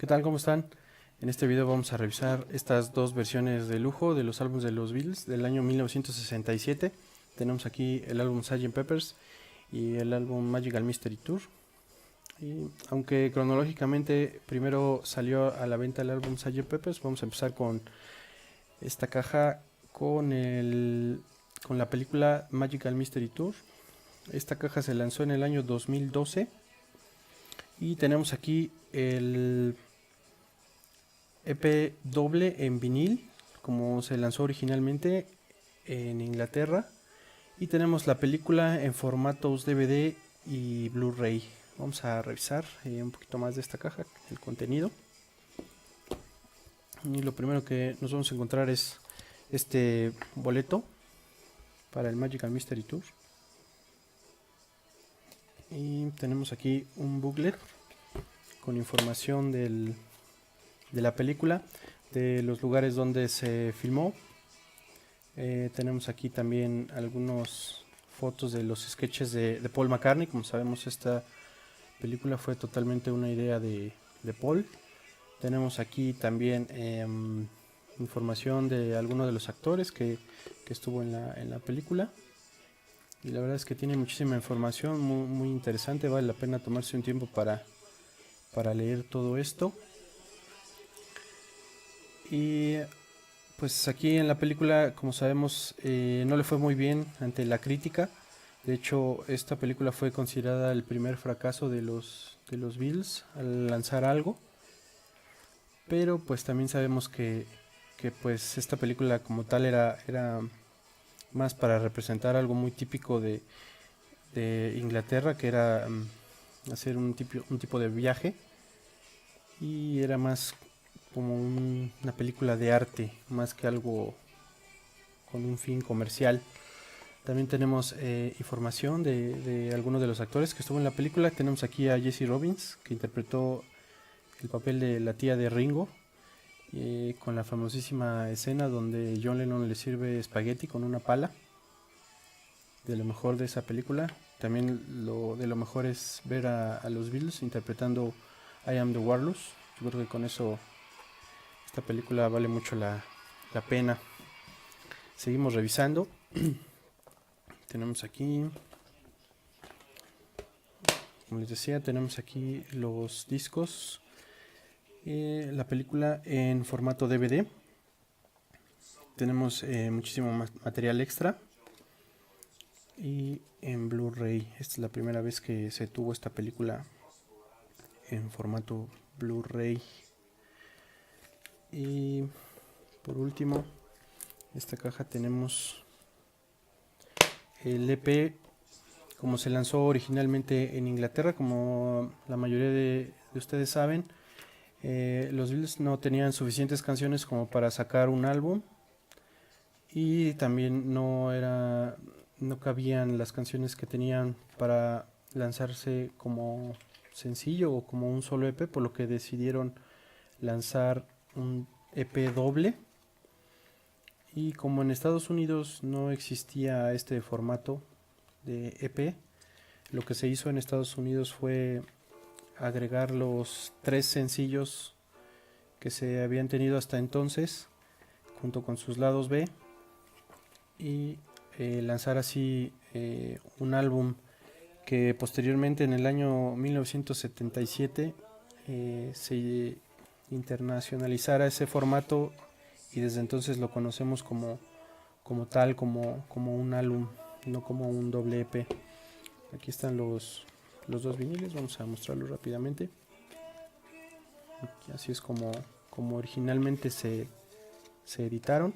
¿Qué tal? ¿Cómo están? En este video vamos a revisar estas dos versiones de lujo de los álbumes de los Beatles del año 1967. Tenemos aquí el álbum Sgt. Peppers y el álbum Magical Mystery Tour. Y aunque cronológicamente primero salió a la venta el álbum Sgt. Peppers, vamos a empezar con esta caja con la película Magical Mystery Tour. Esta caja se lanzó en el año 2012 y tenemos aquí el EP doble en vinil, como se lanzó originalmente en Inglaterra, y tenemos la película en formatos DVD y Blu-ray. Vamos a revisar un poquito más de esta caja, el contenido. Y lo primero que nos vamos a encontrar es este boleto para el Magical Mystery Tour. Y tenemos aquí un booklet con información de la película, de los lugares donde se filmó. Tenemos aquí también algunas fotos de los sketches de Paul McCartney. Como sabemos, esta película fue totalmente una idea de Paul. Tenemos aquí también información de algunos de los actores que estuvo en la película. Y la verdad es que tiene muchísima información, muy interesante. Vale la pena tomarse un tiempo para leer todo esto. Y pues aquí en la película, como sabemos, no le fue muy bien ante la crítica. De hecho, esta película fue considerada el primer fracaso de los Beatles al lanzar algo. Pero pues también sabemos que pues esta película como tal era más para representar algo muy típico de Inglaterra, que era hacer un tipo de viaje. Y era más como una película de arte, más que algo con un fin comercial. También tenemos información de algunos de los actores que estuvo en la película. Tenemos aquí a Jessie Robbins, que interpretó el papel de la tía de Ringo, con la famosísima escena donde John Lennon le sirve espagueti con una pala. De lo mejor de esa película. También de lo mejor es ver a los Beatles interpretando I Am the Walrus. Yo creo que con eso esta película vale mucho la pena. Seguimos revisando. Tenemos aquí, como les decía, tenemos aquí los discos. La película en formato DVD. Tenemos muchísimo más material extra. Y en Blu-ray. Esta es la primera vez que se tuvo esta película en formato Blu-ray. Y por último, esta caja tenemos el EP, como se lanzó originalmente en Inglaterra. Como la mayoría de ustedes saben, los Beatles no tenían suficientes canciones como para sacar un álbum, y también no cabían las canciones que tenían para lanzarse como sencillo o como un solo EP, por lo que decidieron lanzar un EP doble. Y como en Estados Unidos no existía este formato de EP, lo que se hizo en Estados Unidos fue agregar los 3 sencillos que se habían tenido hasta entonces junto con sus lados B, y lanzar así un álbum que posteriormente en el año 1977 se internacionalizara ese formato, y desde entonces lo conocemos como tal, como un álbum, no como un doble EP. Aquí están los dos viniles, vamos a mostrarlos rápidamente. Aquí, así es como originalmente se editaron.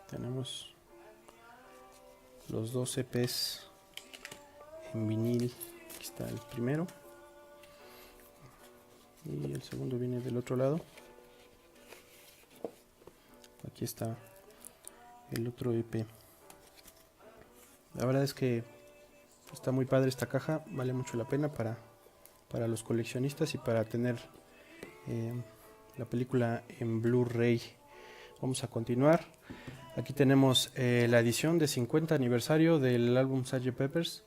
Tenemos los dos EPs en vinil. Aquí está el primero y el segundo viene del otro lado. Aquí está el otro EP. La verdad es que está muy padre esta caja, vale mucho la pena para los coleccionistas y para tener la película en Blu-ray. Vamos a continuar. Aquí tenemos la edición de 50 aniversario del álbum Sgt. Peppers.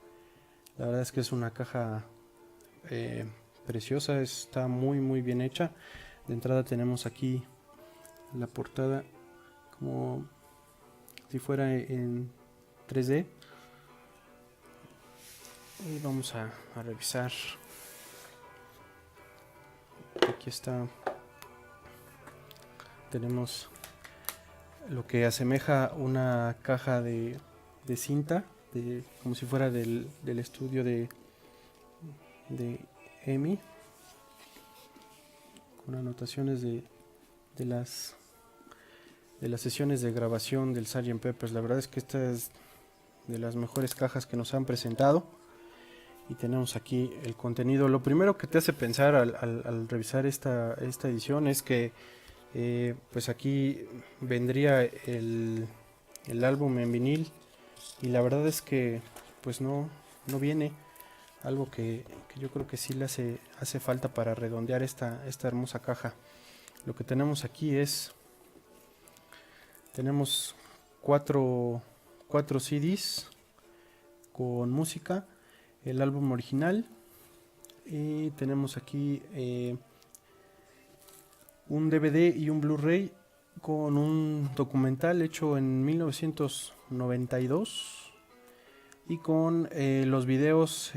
La verdad es que es una caja preciosa, está muy bien hecha. De entrada tenemos aquí la portada como si fuera en 3D. Y vamos a revisar. Aquí está. Tenemos lo que asemeja una caja de cinta, como si fuera del estudio de EMI, con anotaciones de las sesiones de grabación del Sgt. Pepper's. La verdad es que esta es de las mejores cajas que nos han presentado. Y tenemos aquí el contenido. Lo primero que te hace pensar al revisar esta edición es que pues aquí vendría el álbum en vinil, y la verdad es que pues no viene, algo que yo creo que sí le hace falta para redondear esta hermosa caja. Lo que tenemos aquí tenemos cuatro CDs con música, el álbum original, y tenemos aquí un DVD y un Blu-ray con un documental hecho en 1992 y con los videos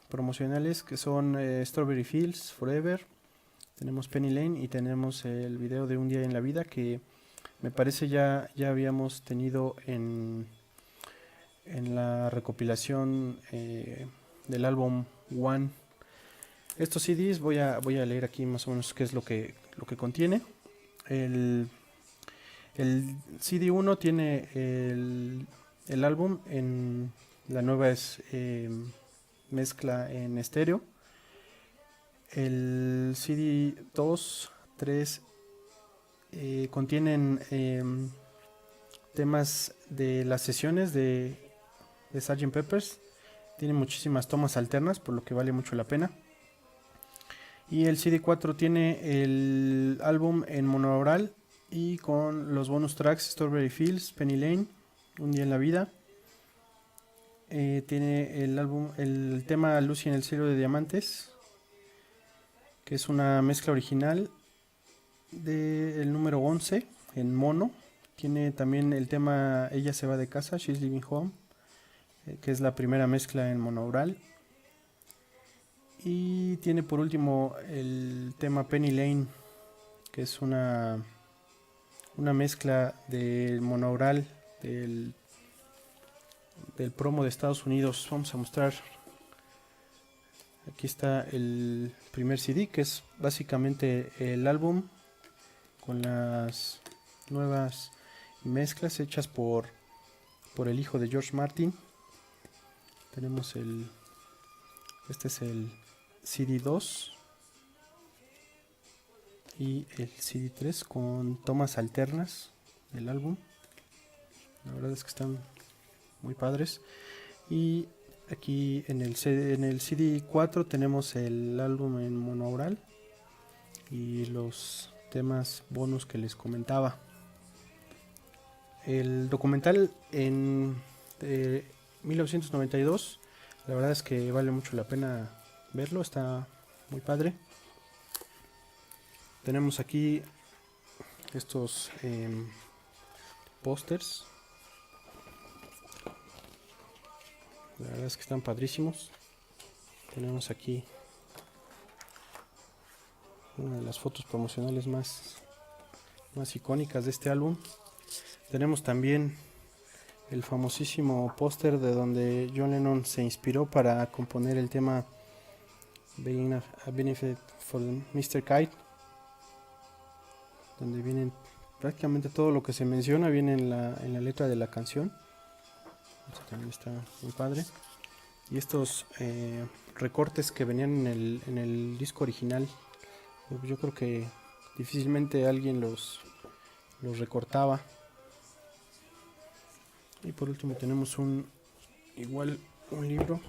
promocionales que son Strawberry Fields Forever, tenemos Penny Lane y tenemos el video de Un Día en la Vida, que me parece ya habíamos tenido en la recopilación del álbum One. Estos CDs voy a leer aquí más o menos qué es lo que contiene. El CD 1 tiene el álbum en la nueva mezcla en estéreo. El CD 2, 3 contienen temas de las sesiones de Sgt. Pepper's. Tiene muchísimas tomas alternas, por lo que vale mucho la pena. Y el CD 4 tiene el álbum en monaural y con los bonus tracks Strawberry Fields, Penny Lane, Un Día en la Vida. Tiene el tema Lucy en el Cielo de Diamantes, que es una mezcla original del número 11 en mono. Tiene también el tema Ella se va de casa, She's Leaving Home, que es la primera mezcla en monaural. Y tiene por último el tema Penny Lane, que es una mezcla del monaural del promo de Estados Unidos. Vamos a mostrar. Aquí está el primer CD, que es básicamente el álbum con las nuevas mezclas hechas por el hijo de George Martin. Tenemos este es el CD 2 y el CD 3 con tomas alternas del álbum. La verdad es que están muy padres. Y aquí en el CD 4 tenemos el álbum en monaural y los temas bonus que les comentaba. El documental en 1992, la verdad es que vale mucho la pena verlo, está muy padre. Tenemos aquí estos pósters. La verdad es que están padrísimos. Tenemos aquí una de las fotos promocionales más icónicas de este álbum. Tenemos también el famosísimo póster de donde John Lennon se inspiró para componer el tema Being a Benefit for Mr. Kite, donde vienen prácticamente todo lo que se menciona, viene en la letra de la canción. Esto también está muy padre. Y estos recortes que venían en el disco original, yo creo que difícilmente alguien los recortaba. Y por último tenemos un libro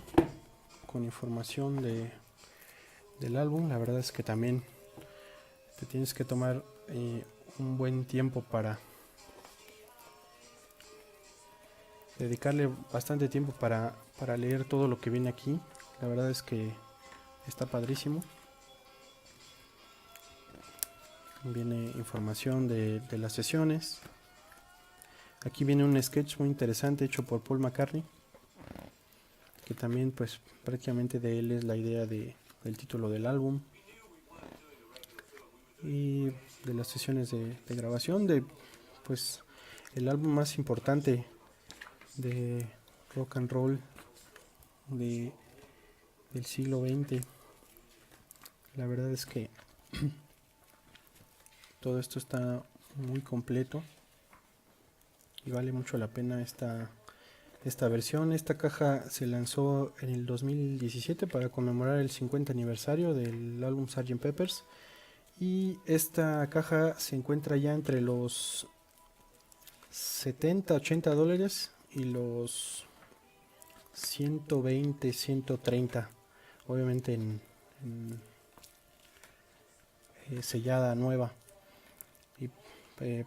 con información del álbum. La verdad es que también te tienes que tomar un buen tiempo para dedicarle bastante tiempo para leer todo lo que viene aquí. La verdad es que está padrísimo. Viene información de las sesiones. Aquí viene un sketch muy interesante hecho por Paul McCartney, que también pues prácticamente de él es la idea del título del álbum y de las sesiones de grabación de pues el álbum más importante de rock and roll del siglo XX. La verdad es que todo esto está muy completo y vale mucho la pena esta versión. Esta caja se lanzó en el 2017 para conmemorar el 50 aniversario del álbum Sgt. Pepper's, y esta caja se encuentra ya entre los 70-80 dólares y los 120-130, obviamente en sellada nueva. Y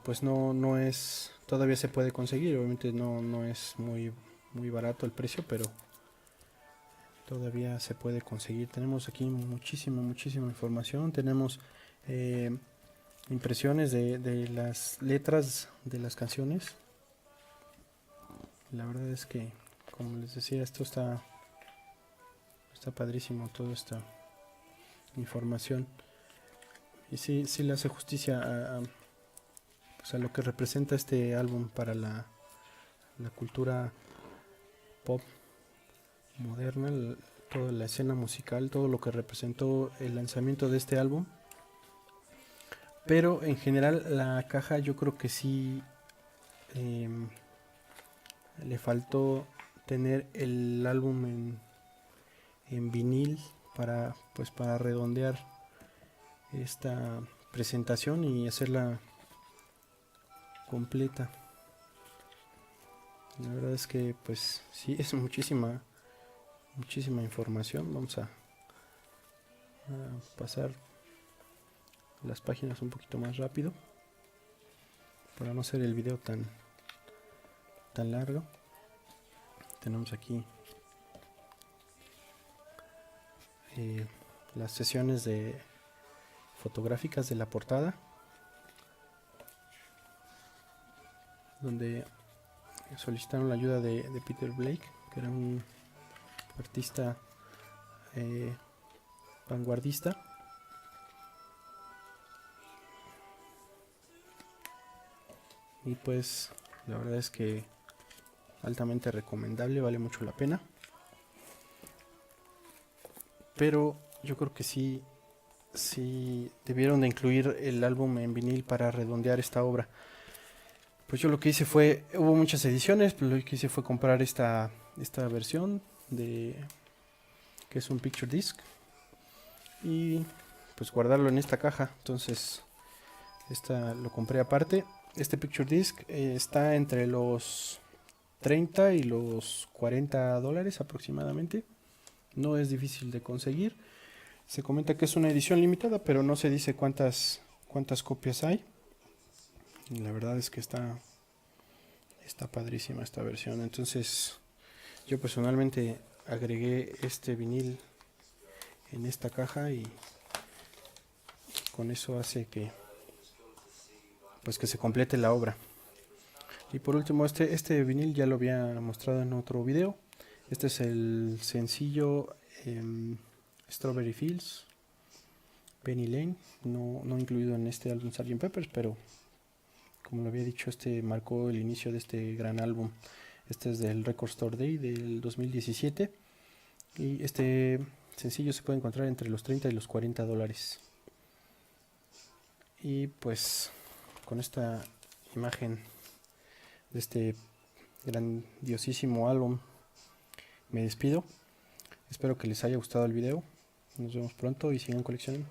pues no es, todavía se puede conseguir, obviamente no es muy barato el precio, pero todavía se puede conseguir. Tenemos aquí muchísima información. Tenemos impresiones de las letras de las canciones. La verdad es que, como les decía, esto está padrísimo, toda esta información. Y sí le hace justicia pues a lo que representa este álbum para la cultura pop moderna, toda la escena musical, todo lo que representó el lanzamiento de este álbum. Pero en general la caja yo creo que sí le faltó tener el álbum en vinil para redondear esta presentación y hacerla completa. La verdad es que pues sí es muchísima información. Vamos a pasar las páginas un poquito más rápido para no hacer el video tan largo. Tenemos aquí las sesiones fotográficas de la portada, donde solicitaron la ayuda de Peter Blake, que era un artista vanguardista. Y pues la verdad es que altamente recomendable, vale mucho la pena. Pero yo creo que sí debieron de incluir el álbum en vinil para redondear esta obra. Pues yo lo que hice fue, hubo muchas ediciones, pero lo que hice fue comprar esta versión que es un picture disc, y pues guardarlo en esta caja. Entonces esta lo compré aparte. Este picture disc está entre los 30 y los 40 dólares aproximadamente. No es difícil de conseguir. Se comenta que es una edición limitada, pero no se dice cuántas copias hay. Y la verdad es que está padrísima esta versión. Entonces yo personalmente agregué este vinil en esta caja y con eso hace que se complete la obra. Y por último, este vinil ya lo había mostrado en otro video. Este es el sencillo Strawberry Fields, Penny Lane, no incluido en este álbum Sgt. Pepper's, pero como lo había dicho, este marcó el inicio de este gran álbum. Este es del Record Store Day del 2017 y este sencillo se puede encontrar entre los 30 y los 40 dólares. Y pues con esta imagen de este grandiosísimo álbum me despido. Espero que les haya gustado el video. Nos vemos pronto y sigan coleccionando.